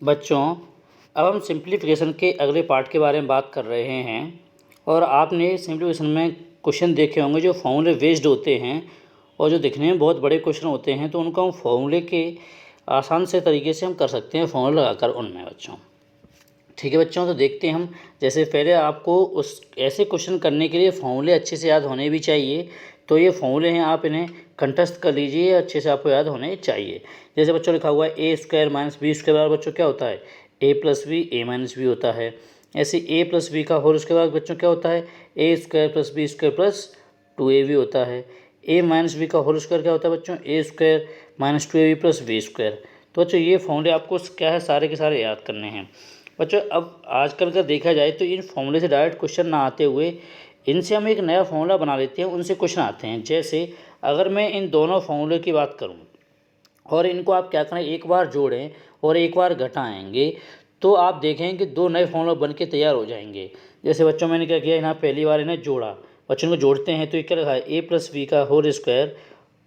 बच्चों, अब हम सिंप्लीफिकेशन के अगले पार्ट के बारे में बात कर रहे हैं। और आपने सिंप्लीफिकेशन में क्वेश्चन देखे होंगे जो फॉर्मूले बेस्ड होते हैं और जो दिखने में बहुत बड़े क्वेश्चन होते हैं, तो उनको हम फॉर्मूले के आसान से तरीके से हम कर सकते हैं फॉर्मूला लगाकर उनमें बच्चों। ठीक है बच्चों, तो देखते हैं हम। जैसे पहले आपको उस ऐसे क्वेश्चन करने के लिए फॉर्मूले अच्छे से याद होने भी चाहिए। तो ये फॉर्मूले हैं, आप इन्हें कंठस्थ कर लीजिए, अच्छे से आपको याद होने चाहिए। जैसे बच्चों लिखा हुआ है A square minus B square बराबर बच्चों क्या होता है, A plus B A minus B होता है। ऐसे ए प्लस बी का होल उसके बाद बच्चों क्या होता है, A square plus B square plus 2ab होता है। ए माइनस बी का होल स्क्वायर क्या होता है बच्चों, A square minus 2ab plus B square. तो बच्चों ये फॉर्मूले आपको क्या है, सारे के सारे याद करने हैं बच्चों। अब आजकल का देखा जाए तो इन फॉर्मूले से डायरेक्ट क्वेश्चन ना आते हुए इनसे हम एक नया फॉर्मूला बना लेते हैं, उनसे क्वेश्चन आते हैं। जैसे अगर मैं इन दोनों फॉर्मूले की बात करूं और इनको आप क्या करें, एक बार जोड़ें और एक बार घटाएंगे, तो आप देखें कि दो नए फॉर्मूला बन के तैयार हो जाएंगे। जैसे बच्चों मैंने क्या किया, यहाँ पहली बार इन्हें जोड़ा, बच्चों को जोड़ते हैं तो ये क्या लिखा है, ए प्लस बी का होल स्क्वायर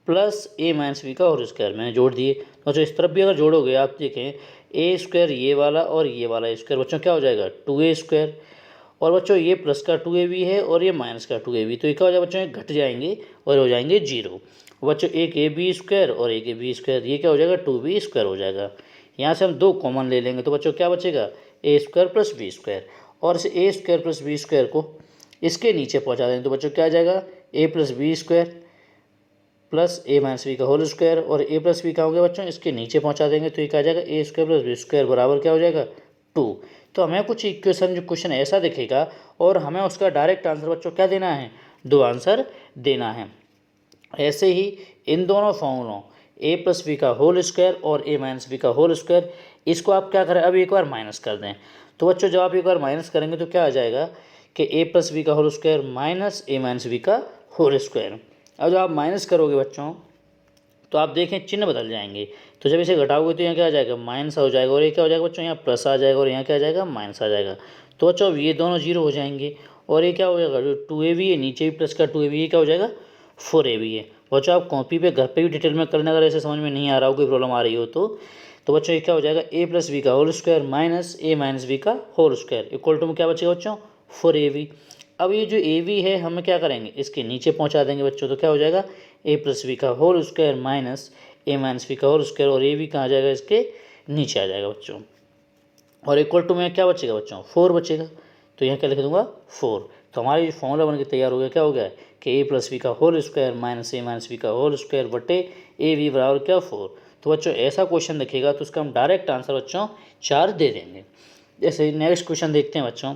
प्लस ए माइनस बी का होल स्क्वायर मैंने जोड़ दिए। बच्चों इस तरफ भी अगर जोड़ोगे आप देखें, ए स्क्वायर ये वाला और ये वाला स्क्वायर बच्चों क्या हो जाएगा, 2a स्क्वायर। और बच्चों ये प्लस का 2ab है और ये माइनस का 2ab, तो ये क्या हो जाएगा बच्चों, ये घट जाएंगे और हो जाएंगे 0। बच्चों एक ए बी स्क्वायर और एक ए बी स्क्वायर, ये क्या हो जाएगा 2b स्क्वायर हो जाएगा। यहाँ से हम दो कॉमन ले लेंगे तो बच्चों क्या बचेगा, ए स्क्वायर प्लस बी स्क्वायर। और इस ए स्क्वायर प्लस बी स्क्वायर को इसके नीचे पहुँचा देंगे तो बच्चों क्या आ जाएगा, ए प्लस बी स्क्वायर प्लस ए माइनस बी का होल स्क्वायर। और ए प्लस बी का हो गया बच्चों, इसके नीचे पहुंचा देंगे तो ये क्या आ जाएगा, A square plus B square बराबर क्या हो जाएगा 2। तो हमें कुछ इक्वेशन जो क्वेश्चन ऐसा दिखेगा और हमें उसका डायरेक्ट आंसर बच्चों क्या देना है, दो आंसर देना है। ऐसे ही इन दोनों फॉर्मूलों ए प्लस बी का होल स्क्वायर और ए माइनस बी का होल स्क्वायर, इसको आप क्या करें, अब एक बार माइनस कर दें। तो बच्चों जब आप एक बार माइनस करेंगे तो क्या आ जाएगा कि ए प्लस बी का होल स्क्वायर माइनस ए माइनस बी का होल स्क्वायर। अब जब आप माइनस करोगे बच्चों तो आप देखें चिन्ह बदल जाएंगे। तो जब इसे घटाओगे तो यहाँ क्या आ जाएगा, माइनस हो जाएगा। और ये क्या हो जाएगा बच्चों, यहाँ प्लस आ जाएगा और यहाँ क्या आ जाएगा, माइनस आ जाएगा। तो बच्चों अब ये दोनों 0 हो जाएंगे। और ये क्या हो जाएगा, जो 2ab है नीचे भी प्लस का 2ab, ये क्या हो जाएगा 4ab है। बच्चों आप कॉपी पे घर पे भी डिटेल में करना, अगर ऐसे समझ में नहीं आ रहा हो, कोई प्रॉब्लम आ रही हो तो बच्चों ये क्या हो जाएगा, ए प्लस बी का होल स्क्वायर माइनस ए माइनस बी का होल स्क्वायर इक्वल टू में क्या बचेगा बच्चों, 4ab। अब ये जो ए वी है हमें क्या करेंगे, इसके नीचे पहुंचा देंगे बच्चों, तो क्या हो जाएगा ए प्लस बी का होल स्क्वायर माइनस ए माइनस बी का होल स्क्वायर। और ए वी कहाँ आ जाएगा, इसके नीचे आ जाएगा बच्चों। और इक्वल टू में क्या बचेगा बच्चों, 4 बचेगा। तो यहाँ क्या लिख दूंगा 4। तो हमारा ये फॉर्मूला बन के तैयार हो गया, क्या हो गया कि ए प्लस बी का होल स्क्वायर माइनस ए माइनस बी का होल स्क्वायर बटे ए वी बराबर क्या 4। तो बच्चों ऐसा क्वेश्चन दिखेगा तो उसका हम डायरेक्ट आंसर बच्चों 4 दे देंगे। जैसे नेक्स्ट क्वेश्चन देखते हैं बच्चों,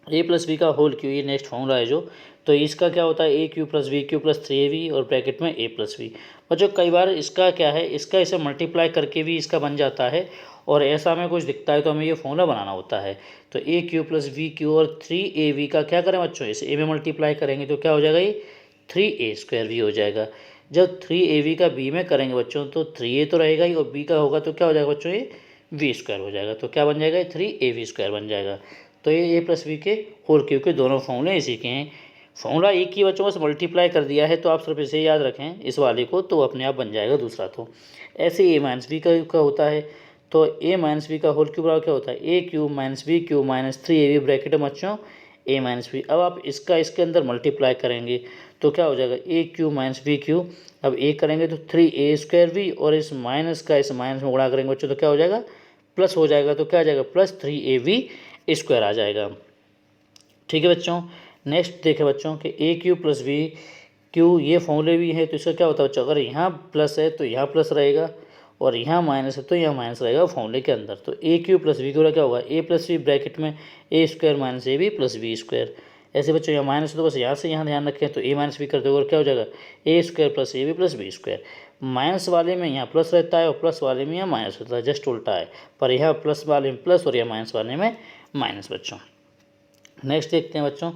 ए प्लस बी का होल क्यू, ये नेक्स्ट फॉर्मूला है जो, तो इसका क्या होता है A cube plus B cube plus 3ab और ब्रैकेट में ए प्लस बी। बच्चों कई बार इसका क्या है, इसका इसे मल्टीप्लाई करके भी इसका बन जाता है, और ऐसा हमें कुछ दिखता है तो हमें ये फॉर्मूला बनाना होता है। तो A cube plus B Q और 3ab का क्या करें बच्चों, इसे ए में मल्टीप्लाई करेंगे तो क्या हो जाएगा, ये 3a स्क्वायर भी हो जाएगा। जब 3ab का बी में करेंगे बच्चों तो 3a तो रहेगा ही, और बी का होगा तो क्या हो जाएगा बच्चों, ये वी स्क्वायर हो जाएगा। तो क्या बन जाएगा, 3ab स्क्वायर बन जाएगा। तो ये ए प्लस बी के होल क्यू के दोनों फॉर्मूले इसी के हैं। फॉर्मूला एक ही बच्चों बस मल्टीप्लाई कर दिया है, तो आप सिर्फ इसे याद रखें इस वाले को, तो अपने आप बन जाएगा दूसरा। तो ऐसे ए माइनस बी का होता है, तो ए माइनस बी का होल क्यू बराबर क्या होता है, A cube minus B cube minus 3ab bracket में बच्चों ए माइनस बी। अब आप इसका इसके अंदर मल्टीप्लाई करेंगे तो क्या हो जाएगा, ए क्यू माइनस बी क्यू, अब ए करेंगे तो 3a स्क्वायर भी, और इस माइनस का इस माइनस में गुणा करेंगे बच्चों तो क्या हो जाएगा, प्लस हो जाएगा। तो क्या आ जाएगा, प्लस 3ab स्क्वायर आ जाएगा। ठीक है बच्चों, नेक्स्ट देखें बच्चों कि ए क्यू प्लस बी क्यू ये फॉर्मूले भी है, तो इसका क्या होता है बच्चों, अगर यहाँ प्लस है तो यहाँ प्लस रहेगा, और यहाँ माइनस है तो यहाँ माइनस रहेगा फॉर्मूले के अंदर। तो A cube plus B cube क्या होगा, ए प्लस बी ब्रैकेट में A square minus A B plus B square. ऐसे बच्चों यहाँ माइनस है तो बस यहाँ से यहाँ ध्यान रखें, तो ए माइनस बी कर दोगे और क्या हो जाएगा, A square plus A B plus B square. Minus वाले में यहाँ प्लस रहता है और प्लस वाले में यहाँ माइनस होता है, जस्ट उल्टा है, पर यहाँ प्लस वाले में प्लस और यहाँ माइनस वाले में माइनस बच्चों। नेक्स्ट देखते हैं बच्चों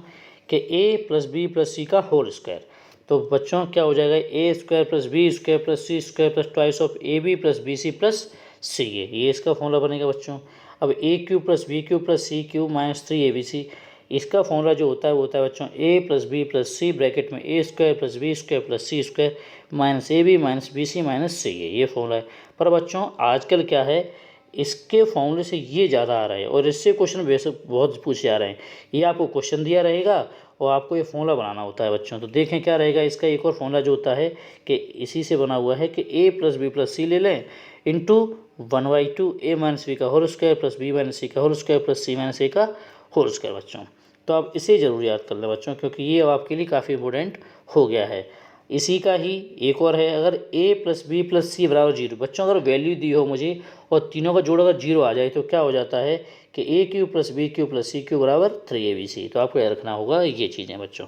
कि A plus B plus C का होल स्क्वायर। तो बच्चों क्या हो जाएगा, A square plus B square plus C square plus twice of A B plus B C plus C A, ये इसका फॉर्मूला बनेगा बच्चों। अब A cube plus B cube plus C cube minus 3abc, इसका फॉर्मूला जो होता है वो होता है बच्चों A plus B plus C bracket में A square plus B square plus C square minus A B minus B C minus C A, ये फॉर्मूला है। पर बच्चों आजकल क्या है, इसके फॉर्मूले से ये ज़्यादा आ रहा है और इससे क्वेश्चन वैसे बहुत पूछे जा रहे हैं। ये आपको क्वेश्चन दिया रहेगा और आपको ये फॉर्मूला बनाना होता है बच्चों। तो देखें क्या रहेगा इसका एक और फॉर्मूला जो होता है कि इसी से बना हुआ है कि a plus B plus C ले लें इंटू 1/2 a माइनस बी का whole square plus B minus C का whole square plus C minus A का होल स्क्वायर बच्चों। तो आप इसे ज़रूर याद कर लें बच्चों, क्योंकि ये अब आपके लिए काफ़ी इंपॉर्टेंट हो गया है। इसी का ही एक और है, अगर a प्लस बी प्लस सी बराबर 0 बच्चों, अगर वैल्यू दी हो मुझे और तीनों का जोड़ अगर 0 आ जाए तो क्या हो जाता है कि a³ plus b³ plus c³ बराबर 3abc। तो आपको याद रखना होगा ये चीज़ें बच्चों।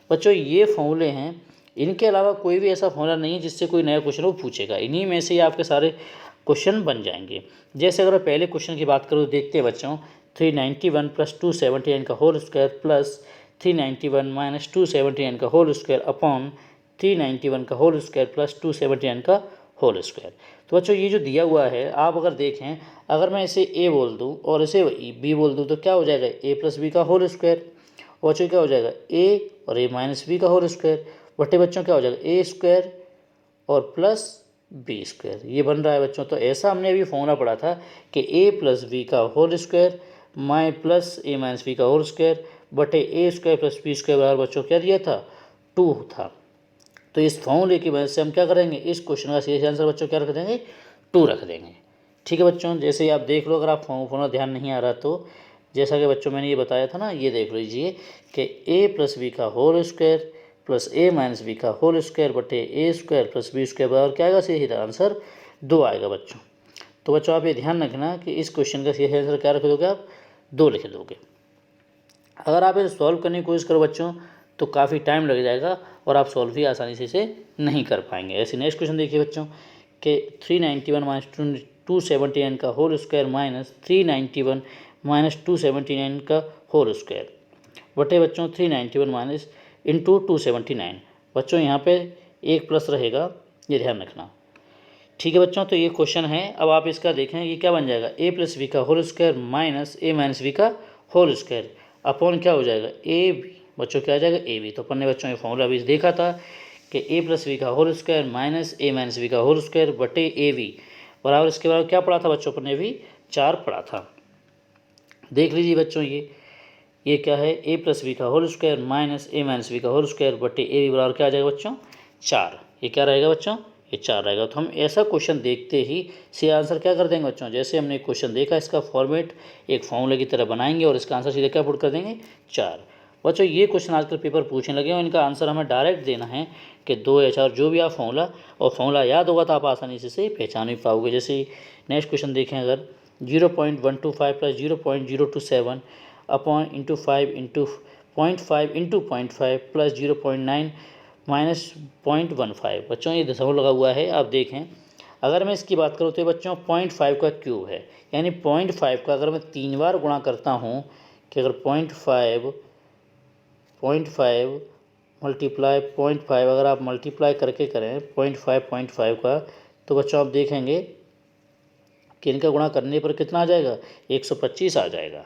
बच्चों ये फॉर्मूले हैं, इनके अलावा कोई भी ऐसा फॉर्मूला नहीं है जिससे कोई नया क्वेश्चन वो पूछेगा। इन्हीं में से ही आपके सारे क्वेश्चन बन जाएंगे। जैसे अगर पहले क्वेश्चन की बात करूँ तो देखते हैं बच्चों, 391 प्लस 279 का होल स्क्वायर प्लस 391 माइनस 279 का होल स्क्वायर अपॉन 391 का होल स्क्वायर प्लस 279 का होल स्क्वायर। तो बच्चों ये जो दिया हुआ है आप अगर देखें, अगर मैं इसे a बोल दूं और इसे b बोल दूं तो क्या हो जाएगा a प्लस बी का होल स्क्वायर, और बच्चों क्या हो जाएगा a और a माइनस बी का होल स्क्वायर बटे बच्चों क्या हो जाएगा a स्क्वायर और प्लस बी स्क्वायर। ये बन रहा है बच्चों। तो ऐसा हमने अभी फॉर्मूला पढ़ा था कि a प्लस बी का whole square minus plus a minus B का होल स्क्वायर बटे a square plus B square बराबर बच्चों क्या दिया था 2 था। तो इस फॉर्मूले की वजह से हम क्या करेंगे, इस क्वेश्चन का सही आंसर बच्चों क्या रख देंगे 2 रख देंगे। ठीक है बच्चों, जैसे ही आप देख लो, अगर आप फॉर्मूला ध्यान नहीं आ रहा तो जैसा कि बच्चों मैंने ये बताया था ना, ये देख लीजिए कि a प्लस बी का whole square plus a minus B का होल स्क्वायर बटे a square plus B square बराबर क्या आएगा, सही आंसर 2 आएगा बच्चों। तो बच्चों आप ये ध्यान रखना कि इस क्वेश्चन का सही आंसर क्या रख दोगे आप 2 लिख दोगे। अगर आप इसे सॉल्व करने की कोशिश करो बच्चों तो काफ़ी टाइम लग जाएगा और आप सॉल्व भी आसानी से इसे नहीं कर पाएंगे। ऐसे नेक्स्ट क्वेश्चन देखिए बच्चों कि 391 माइनस 279 का होल स्क्वायर माइनस 391 माइनस 279 का होल स्क्वायर बटे बच्चों 391 माइनस इंटू 279। बच्चों यहाँ पे एक प्लस रहेगा, ये ध्यान रखना। ठीक है बच्चों, तो ये क्वेश्चन है। अब आप इसका देखें ये क्या बन जाएगा a प्लस बी का whole square minus a minus B का होल स्क्वायर अपॉन क्या हो जाएगा a b बच्चों क्या आ जाएगा a b। तो अपन ने बच्चों ये फॉर्मूला अभी देखा था कि a प्लस बी का whole square minus a minus B का होल स्क्वायर बटे a b बराबर, इसके बाद क्या पढ़ा था बच्चों अपन ने भी 4 पढ़ा था। देख लीजिए बच्चों ये क्या है a प्लस बी का whole square minus a minus B का होल स्क्वायर बटे a b बराबर क्या आ जाएगा बच्चों 4। ये क्या रहेगा बच्चों, ये 4 रहेगा। तो हम ऐसा क्वेश्चन देखते ही सीधा आंसर क्या कर देंगे बच्चों, जैसे हमने एक क्वेश्चन देखा इसका फॉर्मेट एक फॉर्मूले की तरह बनाएंगे और इसका आंसर सीधा क्या पुट कर देंगे 4। बच्चों ये क्वेश्चन आजकल पेपर पूछने लगे और इनका आंसर हमें डायरेक्ट देना है कि 2 या 4 जो भी आप फॉर्मूला याद होगा तो आप आसानी से पहचान भी पाओगे। जैसे नेक्स्ट क्वेश्चन देखें, अगर 0.125 plus 0.027 upon into 5 into 0.5 into 0.5 plus 0.9 minus 0.15। बच्चों ये दशमलव लगा हुआ है, आप देखें अगर मैं इसकी बात करूँ तो बच्चों 0.5 का क्यूब है, यानी 0.5 का अगर मैं 3 बार गुणा करता हूँ कि अगर 0.5 मल्टीप्लाई 0.5 अगर आप मल्टीप्लाई करके करें 0.5 का, तो बच्चों आप देखेंगे कि इनका गुणा करने पर कितना आ जाएगा 125 आ जाएगा।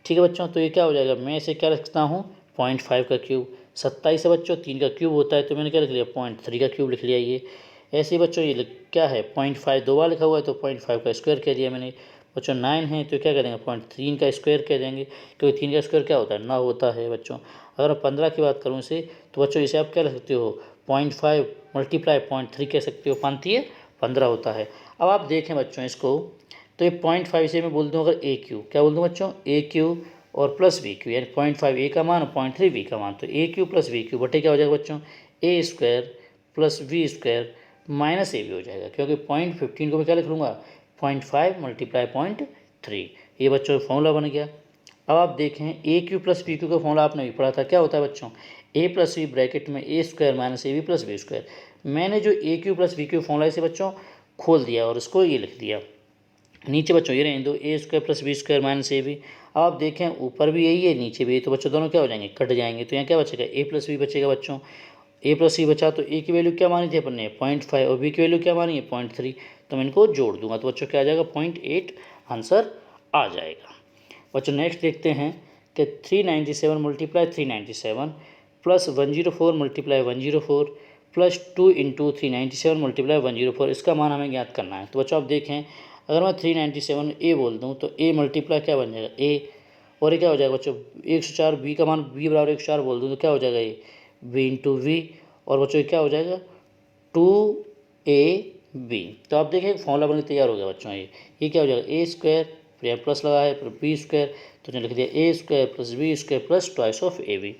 ठीक है बच्चों, तो ये क्या हो जाएगा, मैं इसे क्या रखता हूँ 0.5 का क्यूब, 27 है बच्चों 3 का क्यूब होता है तो मैंने क्या लिख लिया 0.3 का क्यूब लिख लिया। ये ऐसे ही बच्चों ये क्या है 0.5 2 बार लिखा हुआ है तो 0.5 का स्क्वायर कह दिया मैंने। बच्चों 9 है तो क्या कह देंगे 0.3 का स्क्वायर कह देंगे, क्योंकि 3 का स्क्वायर क्या होता है 9 होता है बच्चों। अगर 15 की बात करूँ इसे तो बच्चों इसे आप क्या लिख सकते हो 0.5 मल्टीप्लाई 0.3 कह सकते हो, 5 15 होता है। अब आप देखें बच्चों इसको, तो ये 0.5 से मैं बोल दूँ अगर ए क्यू, क्या बोल दूँ बच्चों ए क्यू और प्लस बी क्यू, यानी 0.5 ए का मान और 0.3 बी का मान, तो A cube plus B cube बटे क्या हो जाएगा बच्चों A square plus B square minus A B हो जाएगा, क्योंकि 0.15 को मैं क्या लिख लूँगा 0.5 मल्टीप्लाई 0.3। ये बच्चों फॉर्मूला बन गया। अब आप देखें ए क्यू प्लस बी क्यू का फॉर्मूला आपने भी पढ़ा था, क्या होता है बच्चों ए प्लस बी ब्रैकेट में A square minus A B plus B square. मैंने जो A cube plus B cube formula इसे बच्चों खोल दिया और इसको ये लिख दिया, नीचे बच्चों ये रहें दो A square plus B square minus A B. अब आप देखें ऊपर भी यही है नीचे भी, तो बच्चों दोनों क्या हो जाएंगे कट जाएंगे, तो यहाँ क्या बचेगा ए प्लस बी बचेगा बच्चों। ए प्लस सी बचा तो ए की वैल्यू क्या मानी थी अपन ने 0.5 और बी की वैल्यू क्या मानी है 0.3, तो मैं इनको जोड़ दूंगा तो बच्चों क्या आ जाएगा 0.8 आंसर आ जाएगा। बच्चों नेक्स्ट देखते हैं कि 397 multiply 397 plus 104 multiply 104 plus 2 into 397 multiply 104, इसका मान हमें ज्ञात करना है। तो बच्चों आप देखें अगर मैं 397 ए बोल दूँ तो ए मल्टीप्लाई क्या बन जाएगा ए, और ये क्या हो जाएगा बच्चों 104, बी का मान बी बराबर 104 बोल दूँ तो क्या हो जाएगा ये बी इंटू वी, और बच्चों ये क्या हो जाएगा 2ab। तो आप देखिए फॉर्मूला बन के तैयार हो गया बच्चों। ये क्या हो जाएगा ए स्क्वायर, फिर प्लस लगा है फिर बी स्क्वायर, तो लिख दिया A square plus B square plus twice of A B.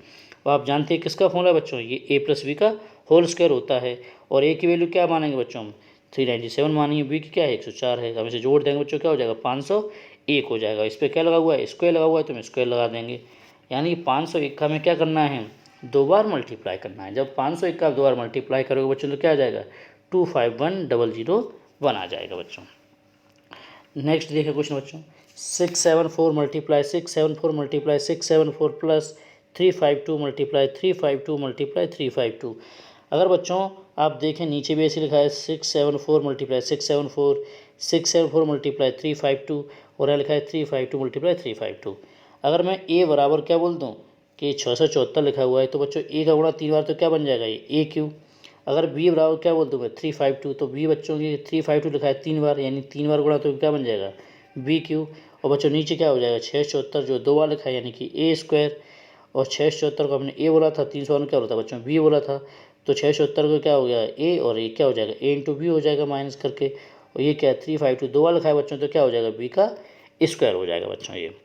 और आप जानते हैं किसका फॉर्मूला बच्चों, ये ए प्लस बी का होल स्क्वायर होता है। और ए की वैल्यू क्या मानेंगे बच्चों हम 397 मानेंगे, बी की क्या है 104 है, हम इसे जोड़ देंगे बच्चों क्या हो जाएगा 501 हो जाएगा। इस पर क्या लगा हुआ है स्क्वायर लगा हुआ है तो हम स्क्वायर लगा देंगे, यानी 501 का हमें क्या करना है 2 बार मल्टीप्लाई करना है। जब 501 का 2 बार मल्टीप्लाई करोगे बच्चों तो क्या आ जाएगा 251001 आ जाएगा बच्चों। नेक्स्ट देखिए क्वेश्चन बच्चों 674 multiply 674 multiply 674 plus 352 multiply 352 multiply 352। अगर बच्चों आप देखें नीचे भी ऐसे लिखा है 674 मल्टीप्लाई 674 674 मल्टीप्लाई 352 और यहाँ लिखा है 352 मल्टीप्लाई 352। अगर मैं ए बराबर क्या बोल दूँ कि 674 लिखा हुआ है तो बच्चों ए का गुणा 3 बार तो क्या बन जाएगा ये ए क्यू। अगर बी बराबर क्या बोल दूँ मैं 352 तो बी बच्चों की 352 लिखा है 3 बार, यानी 3 बार गुणा तो क्या बन जाएगा बी क्यू। और बच्चों नीचे क्या हो जाएगा 674 जो 2 बार लिखा है यानी कि ए स्क्वायर, और 674 को हमने ए बोला था 300 क्या बोला था बच्चों बी बोला था, तो 674 को क्या हो गया ए और ये क्या हो जाएगा ए इंटू बी हो जाएगा माइनस करके, और ये क्या 352 2 बार लिखा है बच्चों तो क्या हो जाएगा बी का स्क्वायर हो जाएगा बच्चों। ये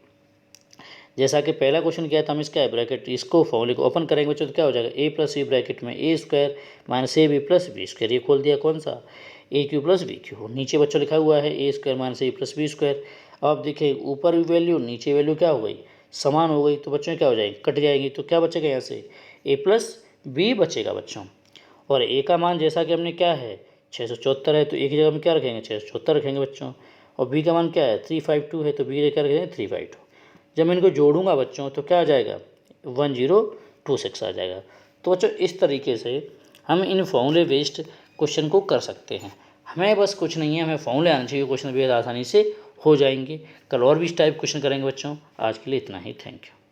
जैसा कि पहला क्वेश्चन किया था हम इसका ब्रैकेट इसको फॉर्मूले को ओपन करेंगे बच्चों तो क्या हो जाएगा ए प्लस बी ब्रैकेट में A square minus A B plus B square, ये खोल दिया कौन सा A cube plus B cube, नीचे बच्चों लिखा हुआ है A square minus A plus B square. अब आप देखिए ऊपर भी वैल्यू नीचे वैल्यू क्या हो गई समान हो गई, तो बच्चों क्या हो जाएगी कट जाएंगी, तो क्या बचेगा यहाँ से ए प्लस बी बचेगा बच्चों। और ए का मान जैसा कि हमने क्या है 674 है तो ए की जगह में क्या रखेंगे 674 रखेंगे बच्चों, और बी का मान क्या है 352 है तो बी क्या रखेंगे 352। जब मैं इनको जोड़ूंगा बच्चों तो क्या आ जाएगा 1026 आ जाएगा। तो बच्चों इस तरीके से हम इन फॉर्मूले बेस्ड क्वेश्चन को कर सकते हैं। हमें बस कुछ नहीं है, हमें फॉर्मूले आने चाहिए, क्वेश्चन बेहद आसानी से हो जाएंगे। कल और भी इस टाइप क्वेश्चन करेंगे बच्चों। आज के लिए इतना ही, थैंक यू।